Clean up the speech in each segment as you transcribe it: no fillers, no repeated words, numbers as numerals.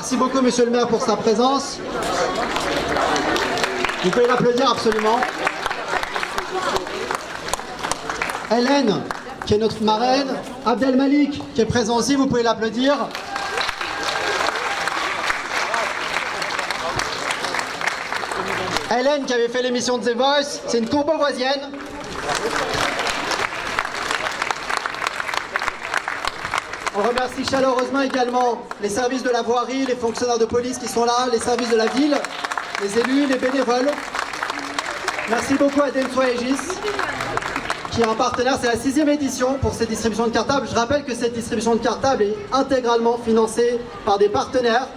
Merci beaucoup, monsieur le maire, pour sa présence. Vous pouvez l'applaudir absolument. Hélène, qui est notre marraine. Abdel Malik, qui est présent aussi, vous pouvez l'applaudir. Hélène, qui avait fait l'émission de The Voice, c'est une courbevoisienne. On remercie chaleureusement également les services de la voirie, les fonctionnaires de police qui sont là, les services de la ville, les élus, les bénévoles. Merci beaucoup à Denso Aegis, qui est un partenaire. C'est la 6e édition pour cette distribution de cartables. Je rappelle que cette distribution de cartables est intégralement financée par des partenaires.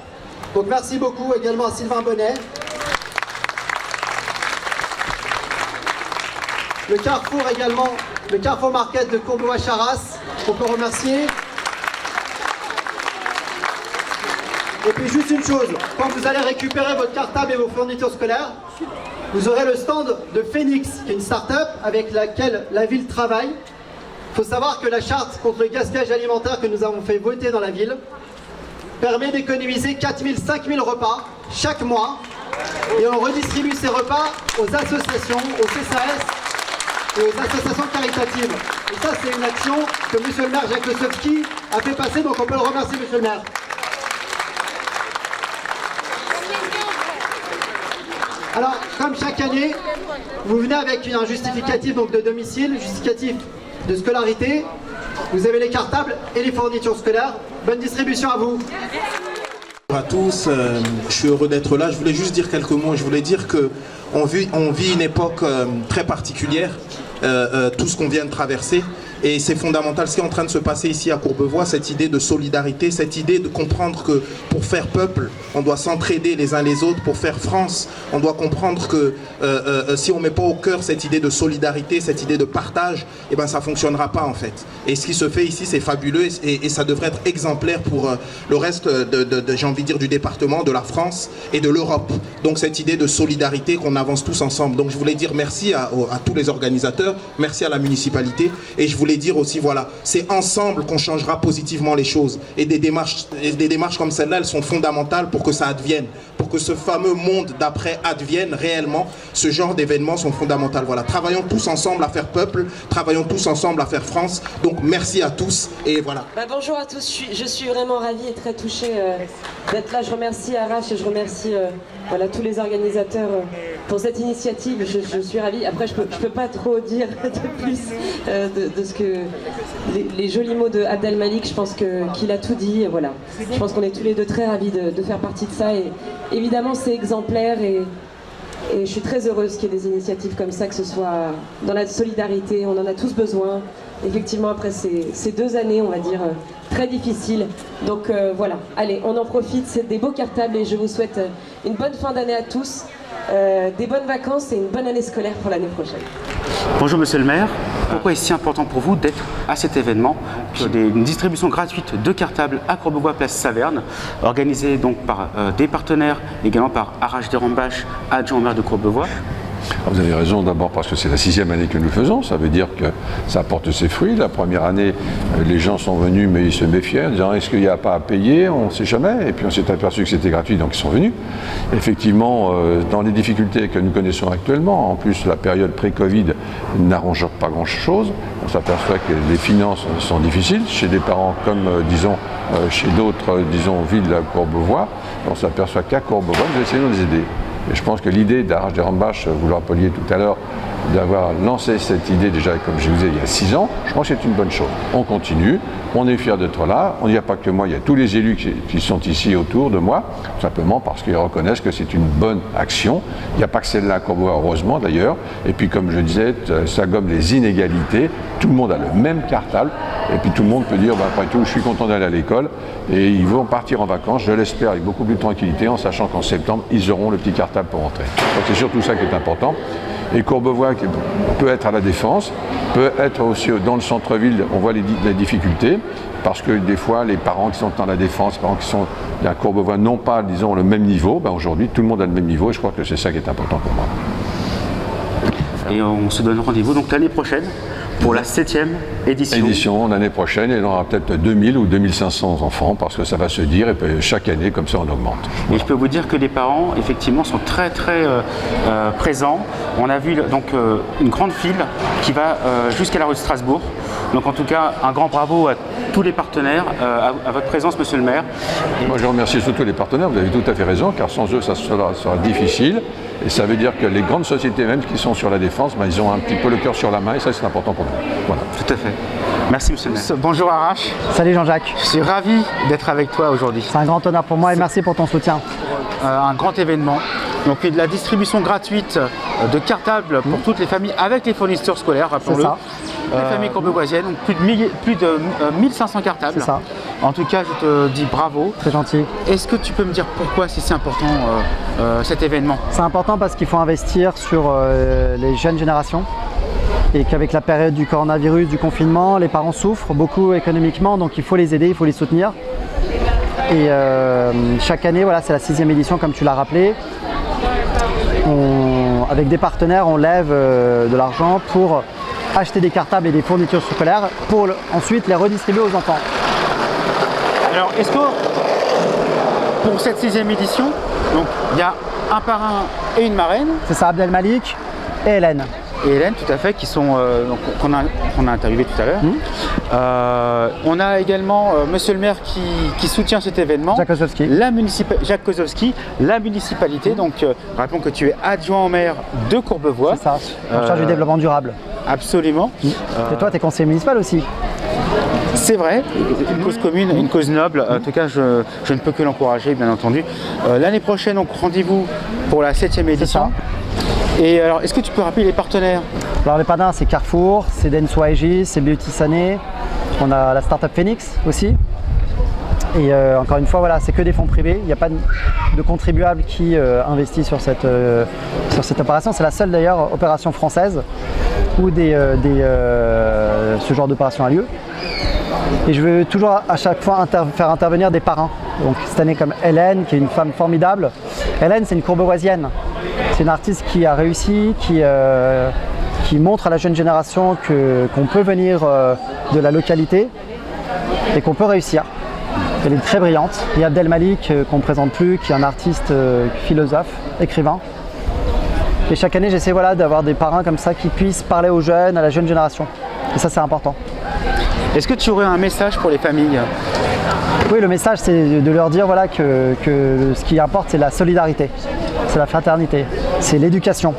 Donc merci beaucoup également à Sylvain Bonnet. Le Carrefour également, le Carrefour Market de Courbevoie-Charras, on peut remercier. Et puis juste une chose, quand vous allez récupérer votre cartable et vos fournitures scolaires, vous aurez le stand de Phoenix, qui est une start-up avec laquelle la ville travaille. Il faut savoir que la charte contre le gaspillage alimentaire que nous avons fait voter dans la ville permet d'économiser 4 000, 5 000 repas chaque mois. Et on redistribue ces repas aux associations, aux CSAS et aux associations caritatives. Et ça, c'est une action que monsieur le maire Jacques Lesovski a fait passer, donc on peut le remercier, monsieur le maire. Alors, comme chaque année, vous venez avec un justificatif donc, de domicile, justificatif de scolarité. Vous avez les cartables et les fournitures scolaires. Bonne distribution à vous. Bonjour à tous, je suis heureux d'être là. Je voulais juste dire quelques mots. Je voulais dire qu'on vit une époque très particulière, tout ce qu'on vient de traverser. Et c'est fondamental ce qui est en train de se passer ici à Courbevoie, cette idée de solidarité, cette idée de comprendre que pour faire peuple, on doit s'entraider les uns les autres. Pour faire France, on doit comprendre que si on ne met pas au cœur cette idée de solidarité, cette idée de partage, eh ben, ça ne fonctionnera pas en fait. Et ce qui se fait ici, c'est fabuleux et ça devrait être exemplaire pour le reste j'ai envie de dire, du département, de la France et de l'Europe. Donc cette idée de solidarité qu'on avance tous ensemble. Donc je voulais dire merci à tous les organisateurs, merci à la municipalité et je voulais dire aussi, voilà, c'est ensemble qu'on changera positivement les choses. Et des démarches comme celle-là, elles sont fondamentales pour que ça advienne, pour que ce fameux monde d'après advienne réellement. Ce genre d'événements sont fondamentaux. Voilà, travaillons tous ensemble à faire peuple, travaillons tous ensemble à faire France. Donc merci à tous et voilà. Bonjour à tous, je suis vraiment ravie et très touchée d'être là. Je remercie Arash et je remercie voilà, tous les organisateurs pour cette initiative. Je suis ravie. Après, je peux pas trop dire de plus de ce que les jolis mots de Abdel Malik. Je pense qu'il a tout dit. Et voilà. Je pense qu'on est tous les deux très ravis de faire partie de ça. Et évidemment, c'est exemplaire et je suis très heureuse qu'il y ait des initiatives comme ça, que ce soit dans la solidarité. On en a tous besoin. Effectivement, après ces 2 années, on va dire, très difficiles. Donc voilà, allez, on en profite, c'est des beaux cartables et je vous souhaite une bonne fin d'année à tous, des bonnes vacances et une bonne année scolaire pour l'année prochaine. Bonjour monsieur le maire, pourquoi est-ce si important pour vous d'être à cet événement, une distribution gratuite de cartables à Courbevoie, place Saverne, organisée donc par des partenaires, également par Arash Derambache, adjoint au maire de Courbevoie. Vous avez raison, d'abord parce que c'est la 6e année que nous faisons, ça veut dire que ça porte ses fruits. La première année, les gens sont venus mais ils se méfiaient en disant est-ce qu'il n'y a pas à payer, on ne sait jamais, et puis on s'est aperçu que c'était gratuit donc ils sont venus. Effectivement, dans les difficultés que nous connaissons actuellement, en plus la période pré-Covid n'arrange pas grand-chose, on s'aperçoit que les finances sont difficiles chez des parents comme disons chez d'autres villes à Courbevoie, on s'aperçoit qu'à Courbevoie nous essayons de les aider. Et je pense que l'idée d'Arash Derambache, vous le rappeliez tout à l'heure, d'avoir lancé cette idée déjà, comme je vous disais, il y a 6 ans, je pense que c'est une bonne chose. On continue, on est fiers d'être là, il n'y a pas que moi, il y a tous les élus qui sont ici autour de moi, tout simplement parce qu'ils reconnaissent que c'est une bonne action. Il n'y a pas que celle-là à Courbevoie, heureusement d'ailleurs, et puis comme je disais, ça gomme les inégalités, tout le monde a le même cartable, et puis tout le monde peut dire, après tout, je suis content d'aller à l'école, et ils vont partir en vacances, je l'espère, avec beaucoup plus de tranquillité, en sachant qu'en septembre, ils auront le petit cartable pour rentrer. Donc c'est surtout ça qui est important. Et Courbevoie qui peut être à la Défense, peut être aussi dans le centre-ville, on voit les difficultés, parce que des fois les parents qui sont dans la Défense, les parents qui sont à Courbevoie n'ont pas, disons, le même niveau. Aujourd'hui, tout le monde a le même niveau et je crois que c'est ça qui est important pour moi. Et on se donne rendez-vous donc l'année prochaine pour la 7e édition. L'année prochaine, il y aura peut-être 2000 ou 2500 enfants parce que ça va se dire et puis chaque année, comme ça, on augmente. Et je peux vous dire que les parents, effectivement, sont très présents. On a vu donc une grande file qui va jusqu'à la rue de Strasbourg. Donc en tout cas, un grand bravo à tous les partenaires, à votre présence, monsieur le maire. Moi, je remercie surtout les partenaires, vous avez tout à fait raison, car sans eux, ça sera difficile. Et ça veut dire que les grandes sociétés même qui sont sur la défense, ben, ils ont un petit peu le cœur sur la main et ça, c'est important pour nous. Voilà. Tout à fait. Merci, monsieur le maire. Bonjour Arash. Salut Jean-Jacques. Je suis ravi d'être avec toi aujourd'hui. C'est un grand honneur pour moi et merci pour ton soutien. Un grand événement. Donc de la distribution gratuite de cartables pour toutes les familles avec les fournisseurs scolaires, rappelons-le. C'est ça. Les familles courbevoisiennes, donc plus de 1500 cartables. C'est ça. En tout cas, je te dis bravo. C'est gentil. Est-ce que tu peux me dire pourquoi c'est si important cet événement? C'est important parce qu'il faut investir sur les jeunes générations et qu'avec la période du coronavirus, du confinement, les parents souffrent beaucoup économiquement, donc il faut les aider, il faut les soutenir. Et chaque année, voilà, c'est la 6e édition comme tu l'as rappelé. Avec des partenaires, on lève de l'argent pour acheter des cartables et des fournitures scolaires pour ensuite les redistribuer aux enfants. Alors, est-ce que pour cette 6e édition, donc il y a un parrain et une marraine? C'est ça, Abdelmalik et Hélène. Et Hélène, tout à fait, qui sont qu'on a interviewé tout à l'heure. On a également Monsieur le maire qui soutient cet événement. Jacques Kozowski. Jacques Kozowski, la municipalité. Donc, rappelons que tu es adjoint au maire de Courbevoie. C'est ça, en charge du développement durable. Absolument. Et toi, tu es conseiller municipal aussi. C'est vrai, une cause commune, une cause noble. En tout cas, je ne peux que l'encourager, bien entendu. L'année prochaine, donc rendez-vous pour la 7e édition. Et alors, est-ce que tu peux rappeler les partenaires? Alors les partenaires, c'est Carrefour, c'est Denso Aegis, c'est Beauty Sané, on a la startup Phoenix aussi. Et encore une fois, voilà, c'est que des fonds privés, il n'y a pas de contribuable qui investit sur cette opération. C'est la seule d'ailleurs opération française où ce genre d'opération a lieu. Et je veux toujours à chaque fois faire intervenir des parrains. Donc cette année comme Hélène, qui est une femme formidable. Hélène, c'est une courbevoisienne. C'est une artiste qui a réussi, qui montre à la jeune génération qu'on peut venir de la localité et qu'on peut réussir. Elle est très brillante. Il y a Abdelmalik qu'on ne présente plus, qui est un artiste, philosophe, écrivain. Et chaque année, j'essaie d'avoir des parrains comme ça qui puissent parler aux jeunes, à la jeune génération. Et ça, c'est important. Est-ce que tu aurais un message pour les familles? Oui, le message, c'est de leur dire que ce qui importe, c'est la solidarité, c'est la fraternité, c'est l'éducation.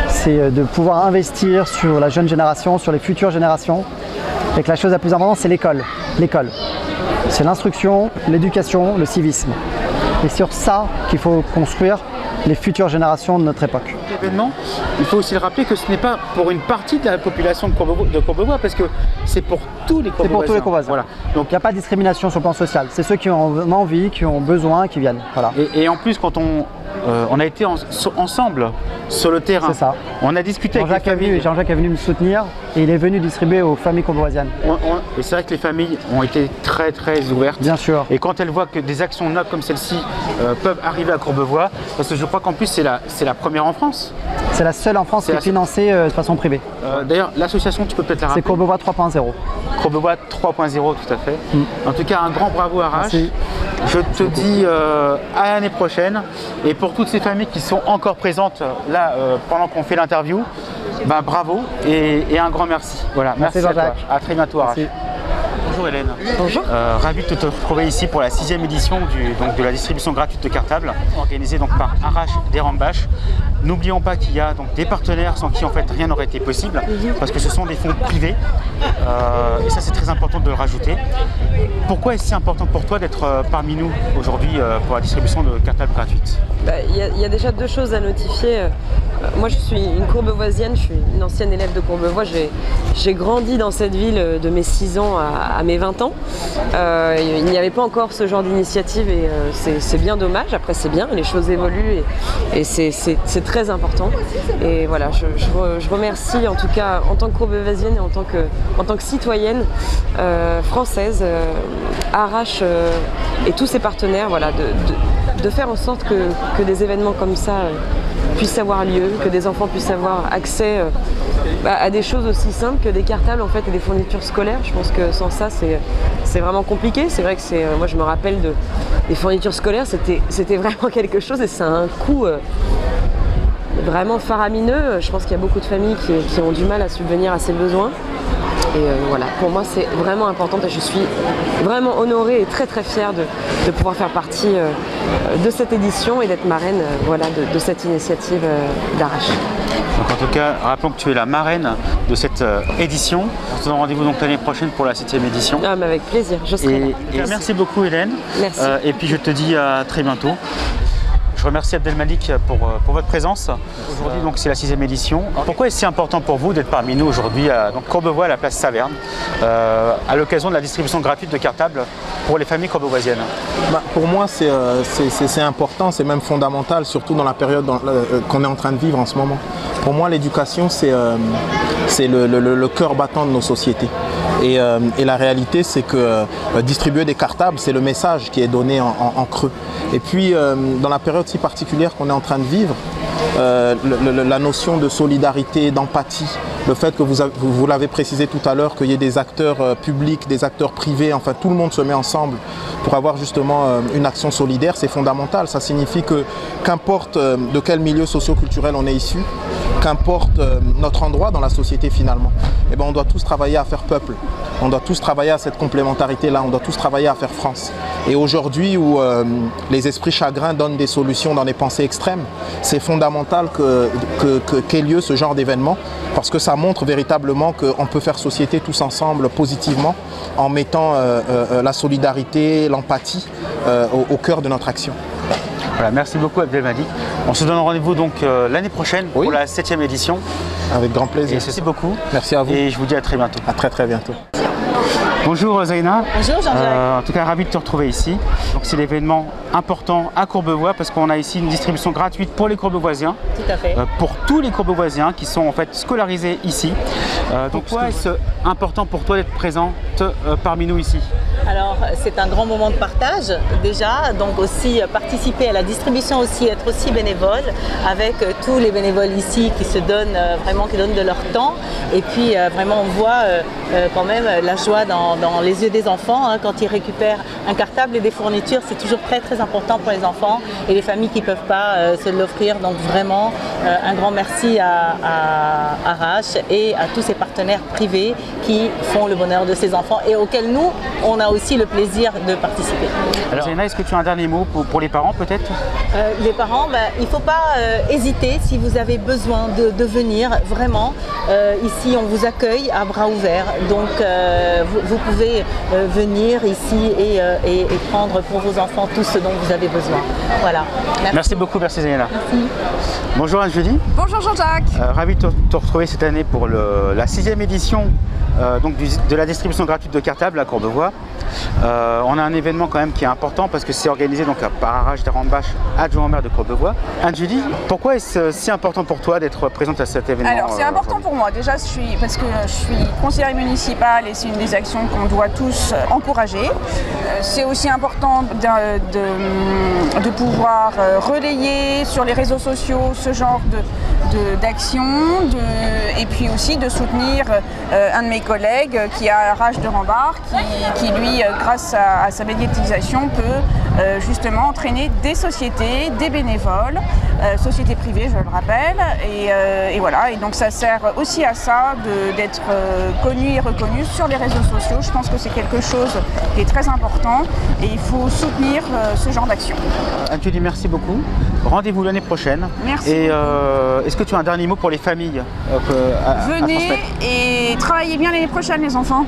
C'est de pouvoir investir sur la jeune génération, sur les futures générations. Et que la chose la plus importante, c'est l'école. L'école. C'est l'instruction, l'éducation, le civisme. Et sur ça qu'il faut construire les futures générations de notre époque. Événement, il faut aussi le rappeler que ce n'est pas pour une partie de la population de Courbevoie, parce que c'est pour tous les Courbevoisiens. C'est pour tous les Courbevoisiens. Voilà. Donc il n'y a pas de discrimination sur le plan social. C'est ceux qui ont envie, qui ont besoin, qui viennent. Voilà. Et en plus, quand on a été ensemble sur le terrain, c'est ça. On a discuté avec les familles. Jean-Jacques est venu me soutenir et il est venu distribuer aux familles courbevoisiennes. Et c'est vrai que les familles ont été très ouvertes. Bien sûr. Et quand elles voient que des actions nobles comme celle-ci peuvent arriver à Courbevoie, parce que je crois qu'en plus c'est la première en France. C'est la seule en France qui est financée de façon privée. D'ailleurs, l'association, tu peux peut-être la rappeler. C'est Courbevoie 3.0. Courbevoie 3.0, tout à fait. En tout cas, un grand bravo à Arash. Je te dis à l'année prochaine. Et pour toutes ces familles qui sont encore présentes là pendant qu'on fait l'interview, bravo et un grand merci. Voilà, merci à toi. À très bientôt, Arash. Bonjour Hélène. Bonjour. Ravi de te retrouver ici pour la 6e édition de la distribution gratuite de cartables, organisée donc par Arash Derambache. N'oublions pas qu'il y a donc des partenaires sans qui en fait rien n'aurait été possible, parce que ce sont des fonds privés, et ça c'est très important de le rajouter. Pourquoi est-ce si important pour toi d'être parmi nous aujourd'hui pour la distribution de cartables gratuites? Il y a déjà 2 choses à notifier. Moi je suis une courbevoisienne, je suis une ancienne élève de Courbevoie. J'ai grandi dans cette ville de mes 6 ans à mes 20 ans. Il n'y avait pas encore ce genre d'initiative et c'est bien dommage. Après c'est bien, les choses évoluent et c'est très important. Et voilà, je remercie en tout cas en tant que courbevoisienne et en tant que citoyenne française, Arash et tous ses partenaires, voilà, de faire en sorte que des événements comme ça puisse avoir lieu, que des enfants puissent avoir accès à des choses aussi simples que des cartables en fait, et des fournitures scolaires. Je pense que sans ça, c'est vraiment compliqué. C'est vrai que moi je me rappelle des fournitures scolaires, c'était vraiment quelque chose et c'est un coût vraiment faramineux. Je pense qu'il y a beaucoup de familles qui ont du mal à subvenir à ces besoins. Et voilà, pour moi c'est vraiment important et je suis vraiment honorée et très très fière de pouvoir faire partie de cette édition et d'être marraine voilà, de cette initiative d'Arrache. Donc en tout cas, rappelons que tu es la marraine de cette édition. On se donne rendez-vous donc l'année prochaine pour la 7e édition. Ah, mais avec plaisir, je serai là. Merci beaucoup Hélène. Merci. Et puis je te dis à très bientôt. Je remercie Abdelmalik pour votre présence. Aujourd'hui, donc, c'est la 6e édition. Pourquoi est-ce si important pour vous d'être parmi nous aujourd'hui à Courbevoie, à la place Saverne, à l'occasion de la distribution gratuite de cartables pour les familles courbevoisiennes? Pour moi, c'est important, c'est même fondamental, surtout dans la période qu'on est en train de vivre en ce moment. Pour moi, l'éducation, c'est le cœur battant de nos sociétés. Et la réalité, c'est que distribuer des cartables, c'est le message qui est donné en creux. Et puis, dans la période si particulière qu'on est en train de vivre, la notion de solidarité, d'empathie, le fait que vous l'avez précisé tout à l'heure, qu'il y ait des acteurs publics, des acteurs privés, enfin tout le monde se met ensemble pour avoir justement une action solidaire, c'est fondamental. Ça signifie que qu'importe de quel milieu socio-culturel on est issu, qu'importe notre endroit dans la société finalement, eh ben on doit tous travailler à faire peuple, on doit tous travailler à cette complémentarité-là, on doit tous travailler à faire France. Et aujourd'hui où les esprits chagrins donnent des solutions dans des pensées extrêmes, c'est fondamental qu'ait lieu ce genre d'événement parce que ça montre véritablement qu'on peut faire société tous ensemble positivement en mettant la solidarité, l'empathie au cœur de notre action. Voilà, merci beaucoup Abdelmalik. On se donne rendez-vous donc l'année prochaine pour la 7e édition. Avec grand plaisir. Et ceci beaucoup. Merci à vous. Et je vous dis à très bientôt. À très très bientôt. Bonjour Zaina. Bonjour Jean-Jacques. En tout cas, ravi de te retrouver ici. Donc c'est l'événement important à Courbevoie parce qu'on a ici une distribution gratuite pour les Courbevoisiens. Tout à fait. Pour tous les Courbevoisiens qui sont en fait scolarisés ici. Donc pourquoi est-ce important pour toi d'être présente parmi nous ici? Alors c'est un grand moment de partage déjà, donc aussi participer à la distribution, aussi être aussi bénévole avec tous les bénévoles ici qui se donnent vraiment, qui donnent de leur temps et puis vraiment on voit quand même la joie dans les yeux des enfants hein, quand ils récupèrent un cartable et des fournitures, c'est toujours très très important pour les enfants et les familles qui ne peuvent pas se l'offrir, donc vraiment un grand merci à Arrache et à tous ces partenaires privés qui font le bonheur de ces enfants et auxquels nous on a aussi le plaisir de participer. Alors Zaina, est-ce que tu as un dernier mot pour les parents peut-être? Les parents, il ne faut pas hésiter si vous avez besoin de venir, vraiment. Ici on vous accueille à bras ouverts, donc vous pouvez venir ici et prendre pour vos enfants tout ce dont vous avez besoin. Voilà. Merci beaucoup, merci Zaina. Merci. Bonjour Anne-Julie. Bonjour Jean-Jacques. Ravi de te retrouver cette année pour la 6e édition donc de la distribution gratuite de cartables à Courbevoie. On a un événement quand même qui est important parce que c'est organisé donc par Arrache Darambach, adjoint au maire de Courbevoie. Anne-Julie, pourquoi est-ce si important pour toi d'être présente à cet événement? Alors c'est important pour moi, déjà parce que je suis conseillère municipale et c'est une des actions qu'on doit tous encourager. C'est aussi important de pouvoir relayer sur les réseaux sociaux ce genre d'actions et puis aussi de soutenir un de mes collègues qui a Arrache Darambach qui lui, grâce à sa médiatisation, peut justement entraîner des sociétés, des bénévoles, sociétés privées, je le rappelle, et voilà. Et donc ça sert aussi à ça d'être connu et reconnu sur les réseaux sociaux. Je pense que c'est quelque chose qui est très important et il faut soutenir ce genre d'action. Anne-Julie, merci beaucoup. Rendez-vous l'année prochaine. Merci. Et est-ce que tu as un dernier mot pour les familles Venez et travaillez bien l'année prochaine, les enfants.